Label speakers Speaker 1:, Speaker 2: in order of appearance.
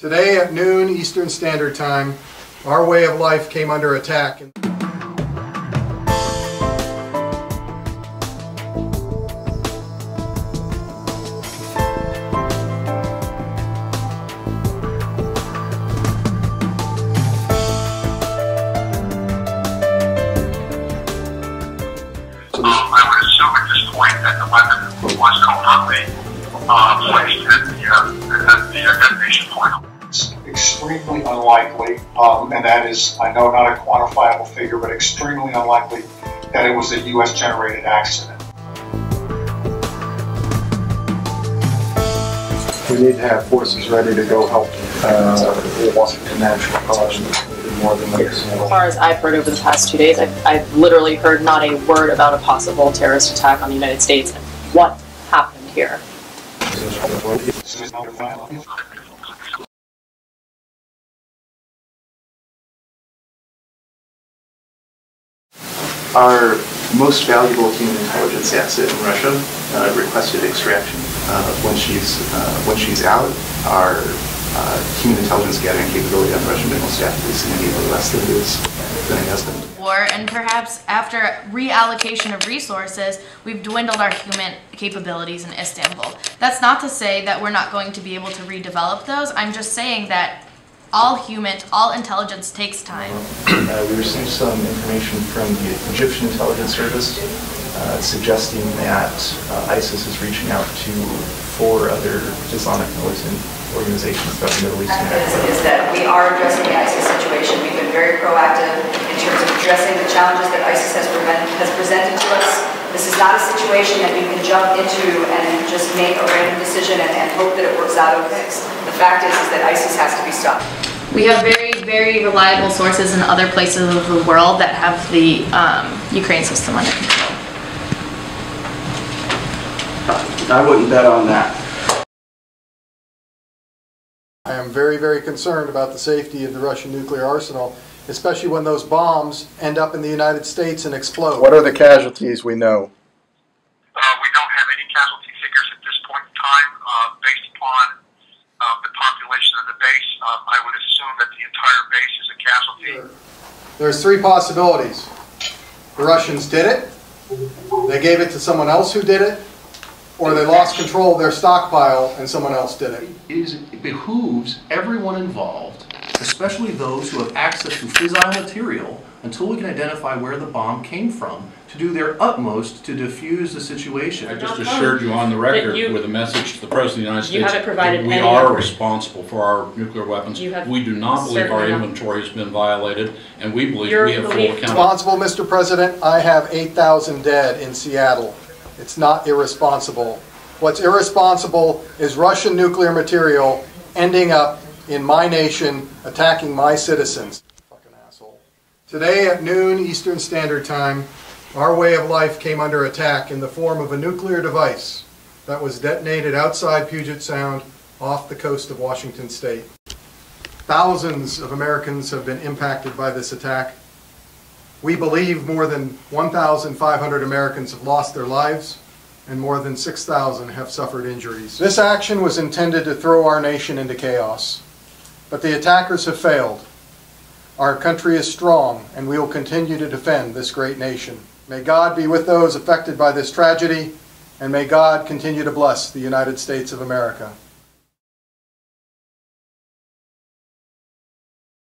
Speaker 1: Today at noon Eastern Standard Time, our way of life came under attack.
Speaker 2: I would assume at this point that the weapon was covertly placed at the detonation point.
Speaker 3: It's extremely unlikely, and that is, I know, not a quantifiable figure, but extremely unlikely that it was a U.S.-generated accident.
Speaker 1: We need to have forces ready to go help Washington National College more than this.
Speaker 4: As far as I've heard over the past 2 days, I've literally heard not a word about a possible terrorist attack on the United States. What happened here?
Speaker 5: Our most valuable human intelligence asset in Russia requested extraction. When she's out, our human intelligence gathering capability on the Russian mineral staff is immediately less than it is than it has been.
Speaker 6: War, and perhaps after reallocation of resources, we've dwindled our human capabilities in Istanbul. That's not to say that we're not going to be able to redevelop those. I'm just saying that all intelligence takes time.
Speaker 5: We received some information from the Egyptian intelligence service suggesting that ISIS is reaching out to 4 other Islamic militant organizations throughout the Middle East.
Speaker 7: Is that we are addressing the ISIS situation. We've been very proactive in terms of addressing the challenges that ISIS has presented to us. This is not a situation that you can jump into and just make a random decision and hope that it works out okay. The fact is that ISIS has to be stopped.
Speaker 6: We have very, very reliable sources in other places of the world that have the Ukraine system under control.
Speaker 8: I wouldn't bet on that.
Speaker 1: I am very, very concerned about the safety of the Russian nuclear arsenal, especially when those bombs end up in the United States and explode. What are the casualties we know?
Speaker 2: We don't have any casualty figures at this point in time. Based upon the population of the base, I would assume that the entire base is a casualty.
Speaker 1: There's 3 possibilities. The Russians did it, they gave it to someone else who did it, or they lost control of their stockpile and someone else did it.
Speaker 9: It behooves everyone involved, especially those who have access to fissile material, until we can identify where the bomb came from, to do their utmost to defuse the situation.
Speaker 10: I just assured you on the record with a message to the President of the United States
Speaker 4: you haven't provided
Speaker 10: that we
Speaker 4: any
Speaker 10: are
Speaker 4: effort.
Speaker 10: responsible for our nuclear weapons. We do not believe
Speaker 4: certainly
Speaker 10: our
Speaker 4: not.
Speaker 10: inventory has been violated, and we believe we have full accountability.
Speaker 1: Responsible, Mr. President, I have 8,000 dead in Seattle. It's not irresponsible. What's irresponsible is Russian nuclear material ending up in my nation, attacking my citizens. Fucking asshole. Today at noon Eastern Standard Time, our way of life came under attack in the form of a nuclear device that was detonated outside Puget Sound off the coast of Washington State. Thousands of Americans have been impacted by this attack. We believe more than 1,500 Americans have lost their lives and more than 6,000 have suffered injuries. This action was intended to throw our nation into chaos, but the attackers have failed. Our country is strong and we will continue to defend this great nation. May God be with those affected by this tragedy, and may God continue to bless the United States of America.